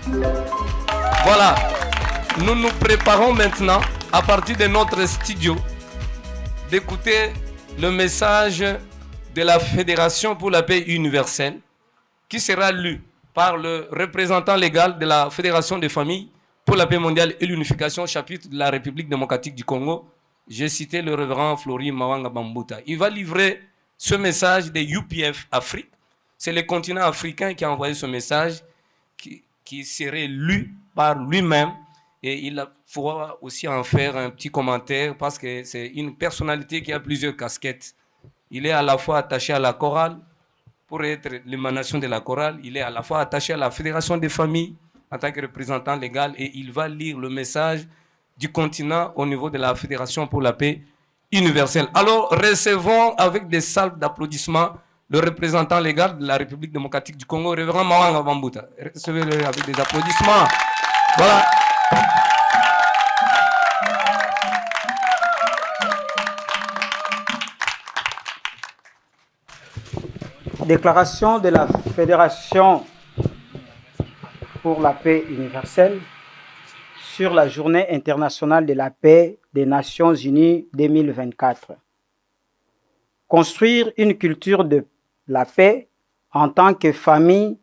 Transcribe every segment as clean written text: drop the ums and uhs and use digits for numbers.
Voilà, nous nous préparons maintenant, à partir de notre studio, d'écouter le message de la Fédération pour la paix universelle, qui sera lu par le représentant légal de la Fédération des familles pour la paix mondiale et l'unification, chapitre de la République démocratique du Congo. J'ai cité le révérend Flori Mawanga Bambuta. Il va livrer ce message de UPF Afrique. C'est le continent africain qui a envoyé ce message qui serait lu par lui-même, et il faudra aussi en faire un petit commentaire parce que c'est une personnalité qui a plusieurs casquettes. Il est à la fois attaché à la chorale, pour être l'émanation de la chorale, il est à la fois attaché à la Fédération des familles en tant que représentant légal, et il va lire le message du continent au niveau de la Fédération pour la paix universelle. Alors recevons avec des salves d'applaudissements le représentant légal de la République démocratique du Congo, révérend Mawanga Bambuta. Recevez-le avec des applaudissements. Voilà. Déclaration de la Fédération pour la paix universelle sur la Journée internationale de la paix des Nations Unies 2024. Construire une culture de la paix en tant que famille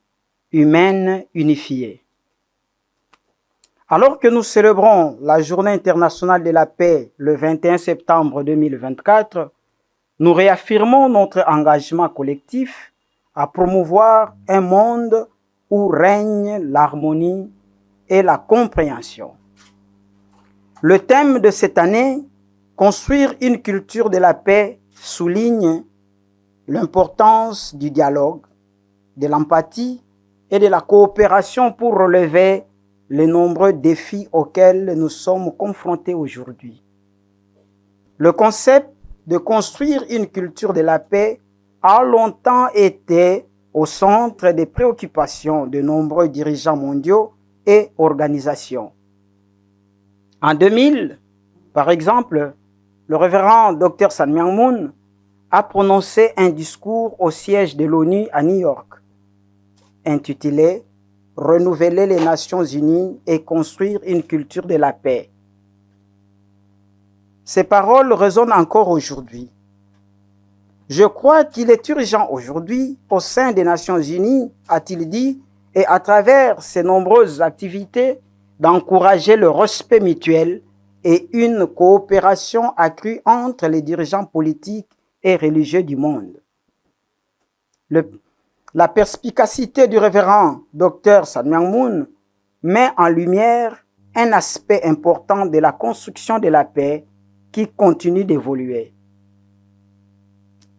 humaine unifiée. Alors que nous célébrons la Journée internationale de la paix le 21 septembre 2024, nous réaffirmons notre engagement collectif à promouvoir un monde où règne l'harmonie et la compréhension. Le thème de cette année, construire une culture de la paix, souligne l'importance du dialogue, de l'empathie et de la coopération pour relever les nombreux défis auxquels nous sommes confrontés aujourd'hui. Le concept de construire une culture de la paix a longtemps été au centre des préoccupations de nombreux dirigeants mondiaux et organisations. En 2000, par exemple, le révérend Dr Sun Myung Moon a prononcé un discours au siège de l'ONU à New York, intitulé « Renouveler les Nations Unies et construire une culture de la paix ». Ces paroles résonnent encore aujourd'hui. Je crois qu'il est urgent aujourd'hui, au sein des Nations Unies, a-t-il dit, et à travers ces nombreuses activités, d'encourager le respect mutuel et une coopération accrue entre les dirigeants politiques et religieux du monde. La perspicacité du révérend Dr Sun Myung Moon met en lumière un aspect important de la construction de la paix qui continue d'évoluer.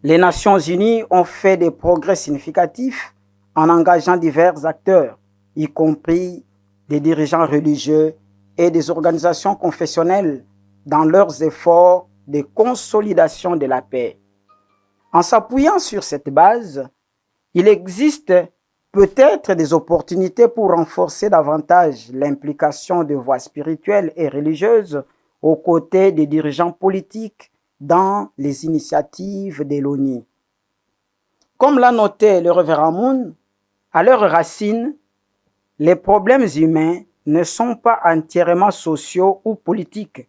Les Nations Unies ont fait des progrès significatifs en engageant divers acteurs, y compris des dirigeants religieux et des organisations confessionnelles dans leurs efforts de consolidation de la paix. En s'appuyant sur cette base, il existe peut-être des opportunités pour renforcer davantage l'implication de voix spirituelles et religieuses aux côtés des dirigeants politiques dans les initiatives de l'ONU. Comme l'a noté le révérend Moon, à leurs racines, les problèmes humains ne sont pas entièrement sociaux ou politiques,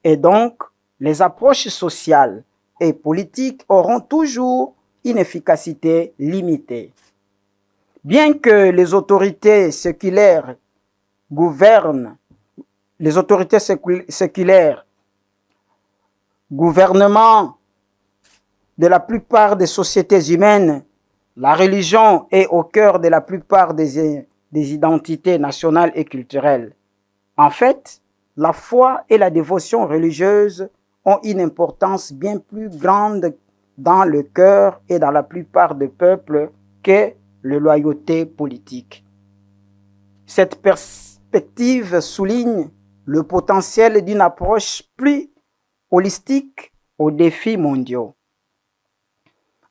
et donc les approches sociales et politiques auront toujours une efficacité limitée. Bien que les autorités séculaires gouvernements de la plupart des sociétés humaines, la religion est au cœur de la plupart des identités nationales et culturelles. En fait, la foi et la dévotion religieuse ont une importance bien plus grande dans le cœur et dans la plupart des peuples que la loyauté politique. Cette perspective souligne le potentiel d'une approche plus holistique aux défis mondiaux.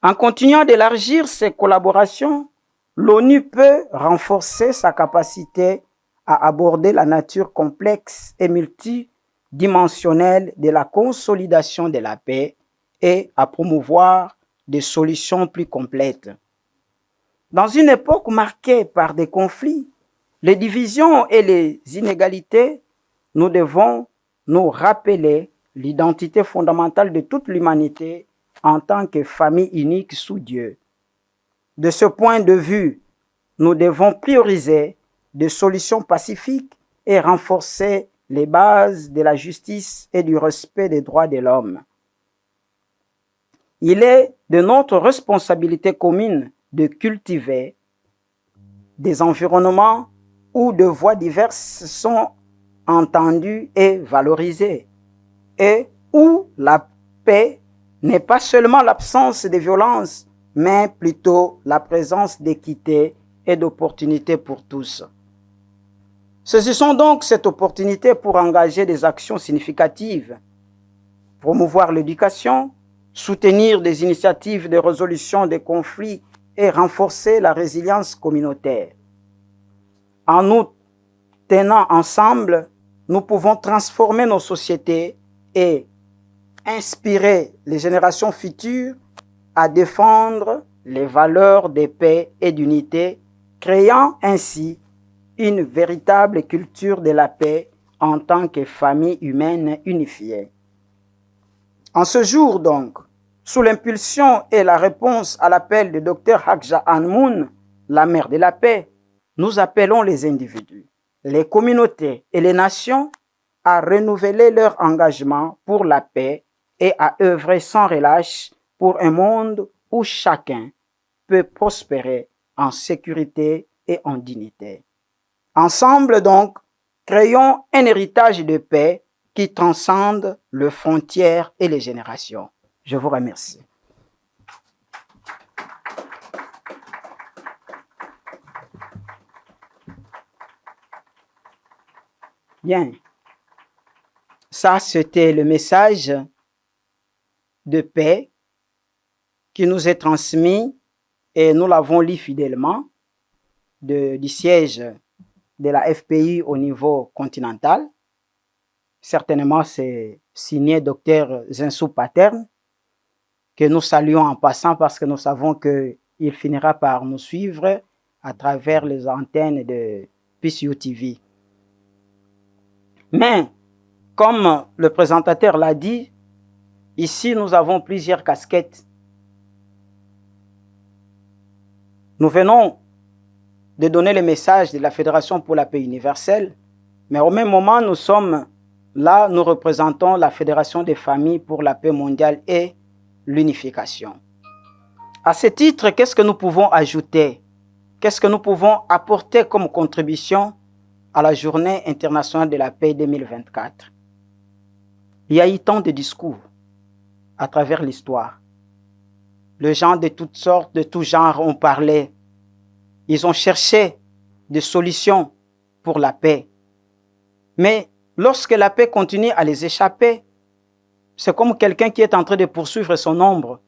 En continuant d'élargir ses collaborations, l'ONU peut renforcer sa capacité à aborder la nature complexe et multidimensionnelle de la consolidation de la paix et à promouvoir des solutions plus complètes. Dans une époque marquée par des conflits les divisions et les inégalités, nous devons nous rappeler l'identité fondamentale de toute l'humanité en tant que famille unique sous Dieu. De ce point de vue, nous devons prioriser des solutions pacifiques et renforcer les bases de la justice et du respect des droits de l'homme. Il est de notre responsabilité commune de cultiver des environnements où de voix diverses sont entendues et valorisées, et où la paix n'est pas seulement l'absence de violence, mais plutôt la présence d'équité et d'opportunités pour tous. Saisissons donc cette opportunité pour engager des actions significatives, promouvoir l'éducation, soutenir des initiatives de résolution des conflits et renforcer la résilience communautaire. En nous tenant ensemble, nous pouvons transformer nos sociétés et inspirer les générations futures à défendre les valeurs de paix et d'unité, créant ainsi une véritable culture de la paix en tant que famille humaine unifiée. En ce jour donc, sous l'impulsion et la réponse à l'appel de Dr Hadja Anmoun, la mère de la paix, nous appelons les individus, les communautés et les nations à renouveler leur engagement pour la paix et à œuvrer sans relâche pour un monde où chacun peut prospérer en sécurité et en dignité. Ensemble donc, créons un héritage de paix qui transcende les frontières et les générations. Je vous remercie. Bien, ça c'était le message de paix qui nous est transmis et nous l'avons lu fidèlement du siège de la FPI au niveau continental. Certainement, c'est signé Dr Zinsou Paterne, que nous saluons en passant parce que nous savons qu'il finira par nous suivre à travers les antennes de PCU TV. Mais, comme le présentateur l'a dit, ici nous avons plusieurs casquettes. Nous venons de donner le message de la Fédération pour la paix universelle, mais au même moment, nous sommes là, nous représentons la Fédération des familles pour la paix mondiale et l'unification. À ce titre, qu'est-ce que nous pouvons ajouter? Qu'est-ce que nous pouvons apporter comme contribution à la Journée internationale de la paix 2024? Il y a eu tant de discours à travers l'histoire. Les gens de toutes sortes, de tout genre ont parlé. Ils ont cherché des solutions pour la paix. Mais lorsque la paix continue à les échapper, c'est comme quelqu'un qui est en train de poursuivre son ombre.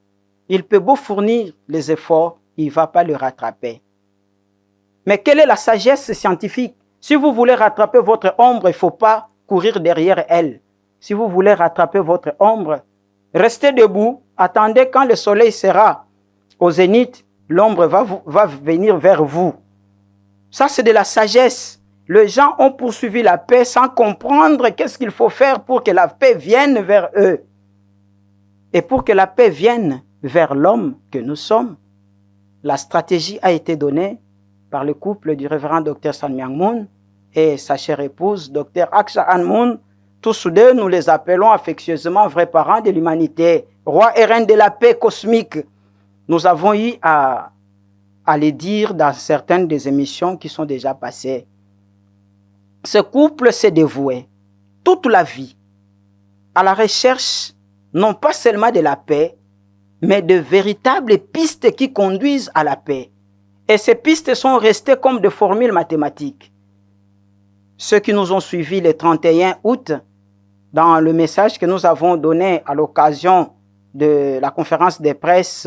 Il peut beau fournir les efforts, il ne va pas le rattraper. Mais quelle est la sagesse scientifique? Si vous voulez rattraper votre ombre, il ne faut pas courir derrière elle. Si vous voulez rattraper votre ombre, restez debout, attendez quand le soleil sera au zénith, l'ombre va venir vers vous. Ça, c'est de la sagesse. Les gens ont poursuivi la paix sans comprendre qu'est-ce qu'il faut faire pour que la paix vienne vers eux. Et pour que la paix vienne vers l'homme que nous sommes, la stratégie a été donnée par le couple du révérend Dr San Myang Moon et sa chère épouse, Dr Hadja Anmoun. Tous deux, nous les appelons affectueusement vrais parents de l'humanité, rois et reines de la paix cosmique. Nous avons eu à les dire dans certaines des émissions qui sont déjà passées. Ce couple s'est dévoué toute la vie à la recherche non pas seulement de la paix, mais de véritables pistes qui conduisent à la paix. Et ces pistes sont restées comme des formules mathématiques. Ceux qui nous ont suivis le 31 août, dans le message que nous avons donné à l'occasion de la conférence de presse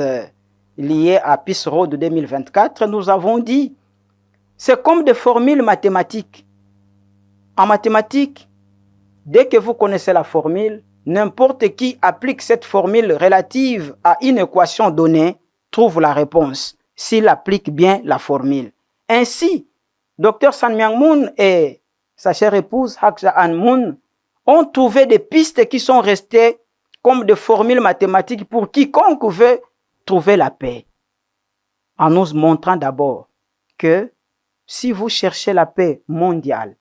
liée à Peace Road 2024, nous avons dit, c'est comme des formules mathématiques. En mathématiques, dès que vous connaissez la formule, n'importe qui applique cette formule relative à une équation donnée trouve la réponse s'il applique bien la formule. Ainsi, Dr Sun Myung Moon et sa chère épouse Hak Ja Han Moon ont trouvé des pistes qui sont restées comme des formules mathématiques pour quiconque veut trouver la paix. En nous montrant d'abord que si vous cherchez la paix mondiale,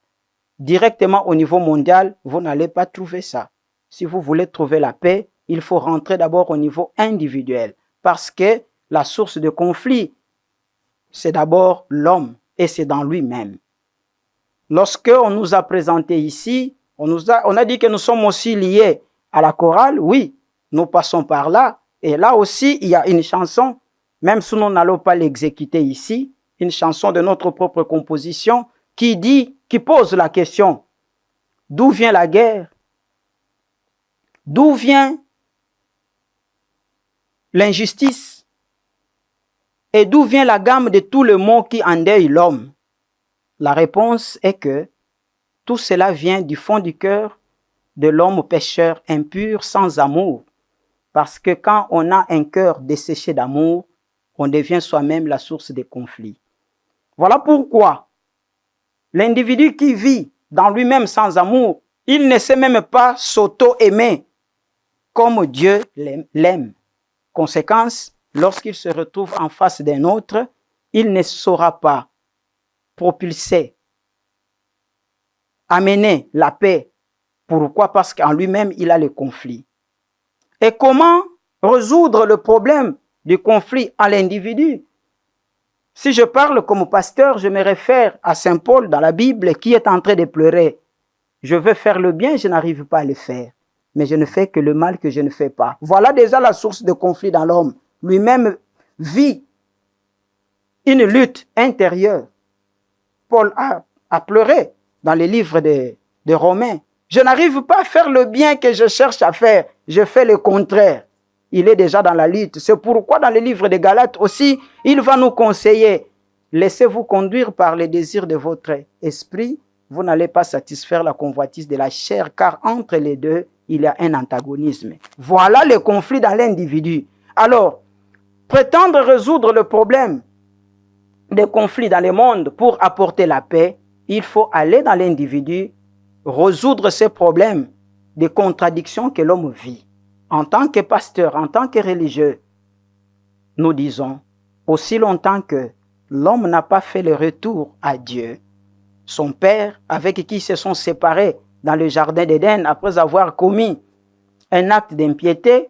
directement au niveau mondial, vous n'allez pas trouver ça. Si vous voulez trouver la paix, il faut rentrer d'abord au niveau individuel. Parce que la source de conflit, c'est d'abord l'homme et c'est dans lui-même. Lorsque on nous a présenté ici, on a dit que nous sommes aussi liés à la chorale. Oui, nous passons par là. Et là aussi, il y a une chanson, même si nous n'allons pas l'exécuter ici, une chanson de notre propre composition qui pose la question, d'où vient la guerre? D'où vient l'injustice? Et d'où vient la gamme de tout le mot qui endeuille l'homme? La réponse est que tout cela vient du fond du cœur de l'homme pécheur impur sans amour. Parce que quand on a un cœur desséché d'amour, on devient soi-même la source des conflits. Voilà pourquoi l'individu qui vit dans lui-même sans amour, il ne sait même pas s'auto-aimer comme Dieu l'aime. Conséquence, lorsqu'il se retrouve en face d'un autre, il ne saura pas propulser, amener la paix. Pourquoi? Parce qu'en lui-même, il a le conflit. Et comment résoudre le problème du conflit à l'individu? Si je parle comme pasteur, je me réfère à Saint Paul dans la Bible qui est en train de pleurer. Je veux faire le bien, je n'arrive pas à le faire. Mais je ne fais que le mal que je ne fais pas. Voilà déjà la source de conflit dans l'homme. Lui-même vit une lutte intérieure. Paul a pleuré dans les livres de Romains. Je n'arrive pas à faire le bien que je cherche à faire. Je fais le contraire. Il est déjà dans la lutte. C'est pourquoi dans les livres de Galates aussi, il va nous conseiller. Laissez-vous conduire par les désirs de votre esprit. Vous n'allez pas satisfaire la convoitise de la chair, car entre les deux, il y a un antagonisme. Voilà le conflit dans l'individu. Alors, prétendre résoudre le problème des conflits dans le monde pour apporter la paix, il faut aller dans l'individu, résoudre ces problèmes de contradictions que l'homme vit. En tant que pasteur, en tant que religieux, nous disons, aussi longtemps que l'homme n'a pas fait le retour à Dieu, son Père avec qui ils se sont séparés dans le jardin d'Éden après avoir commis un acte d'impiété,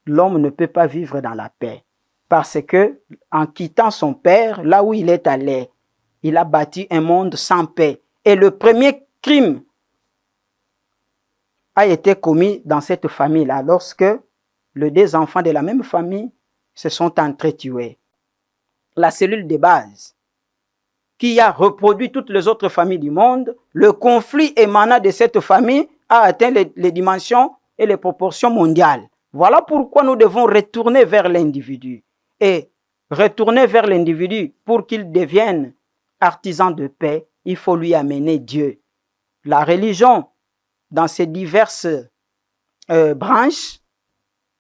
l'homme ne peut pas vivre dans la paix. Parce que, en quittant son Père, là où il est allé, il a bâti un monde sans paix. Et le premier crime a été commis dans cette famille-là, lorsque les deux enfants de la même famille se sont entretués. La cellule de base, qui a reproduit toutes les autres familles du monde, le conflit émanant de cette famille a atteint les dimensions et les proportions mondiales. Voilà pourquoi nous devons retourner vers l'individu. Et retourner vers l'individu pour qu'il devienne artisan de paix, il faut lui amener Dieu. La religion, dans ses diverses branches,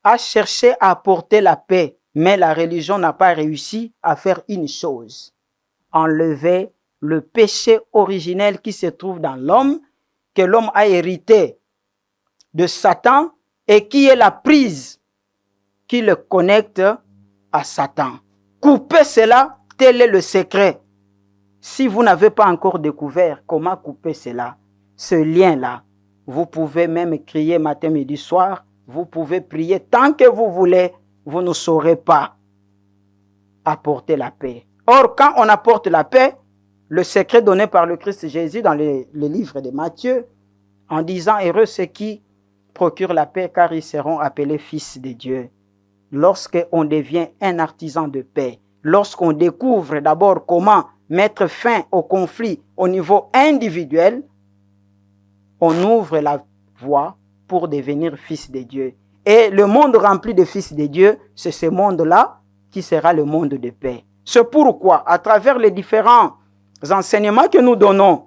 a cherché à apporter la paix, mais la religion n'a pas réussi à faire une chose: enlever le péché originel qui se trouve dans l'homme, que l'homme a hérité de Satan et qui est la prise qui le connecte à Satan. Couper cela, tel est le secret. Si vous n'avez pas encore découvert comment couper cela, ce lien-là, vous pouvez même crier matin, midi, soir, vous pouvez prier tant que vous voulez, vous ne saurez pas apporter la paix. Or, quand on apporte la paix, le secret donné par le Christ Jésus dans le livre de Matthieu, en disant « Heureux ceux qui procurent la paix, car ils seront appelés fils de Dieu ». Lorsqu'on devient un artisan de paix, lorsqu'on découvre d'abord comment mettre fin au conflit au niveau individuel, on ouvre la voie pour devenir fils de Dieu. Et le monde rempli de fils de Dieu, c'est ce monde-là qui sera le monde de paix. C'est pourquoi, à travers les différents enseignements que nous donnons,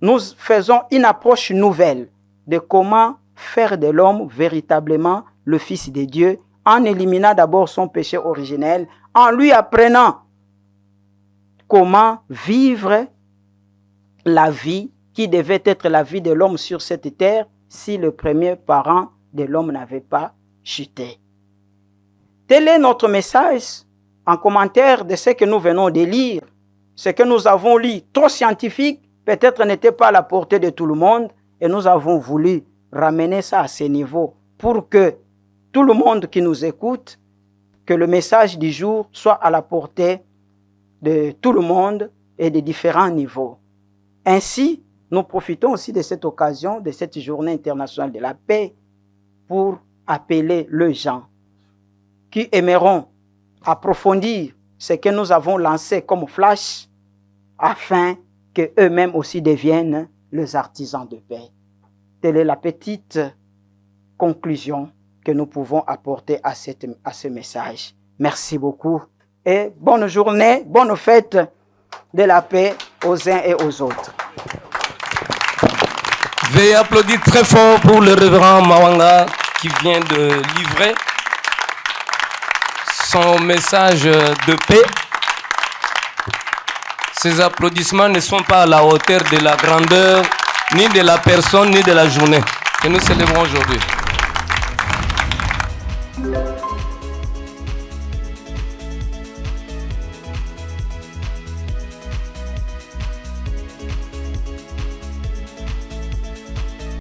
nous faisons une approche nouvelle de comment faire de l'homme véritablement le fils de Dieu, en éliminant d'abord son péché originel, en lui apprenant comment vivre la vie qui devait être la vie de l'homme sur cette terre si le premier parent de l'homme n'avait pas chuté. Tel est notre message en commentaire de ce que nous venons de lire. Ce que nous avons lu, trop scientifique, peut-être n'était pas à la portée de tout le monde et nous avons voulu ramener ça à ce niveau pour que tout le monde qui nous écoute, que le message du jour soit à la portée de tout le monde et de différents niveaux. Ainsi, nous profitons aussi de cette occasion, de cette journée internationale de la paix, pour appeler les gens qui aimeront approfondir ce que nous avons lancé comme flash, afin qu'eux-mêmes aussi deviennent les artisans de paix. Telle est la petite conclusion que nous pouvons apporter à ce message. Merci beaucoup et bonne journée, bonne fête de la paix aux uns et aux autres. Veuillez applaudir très fort pour le révérend Mawanga qui vient de livrer son message de paix. Ces applaudissements ne sont pas à la hauteur de la grandeur, ni de la personne, ni de la journée que nous célébrons aujourd'hui.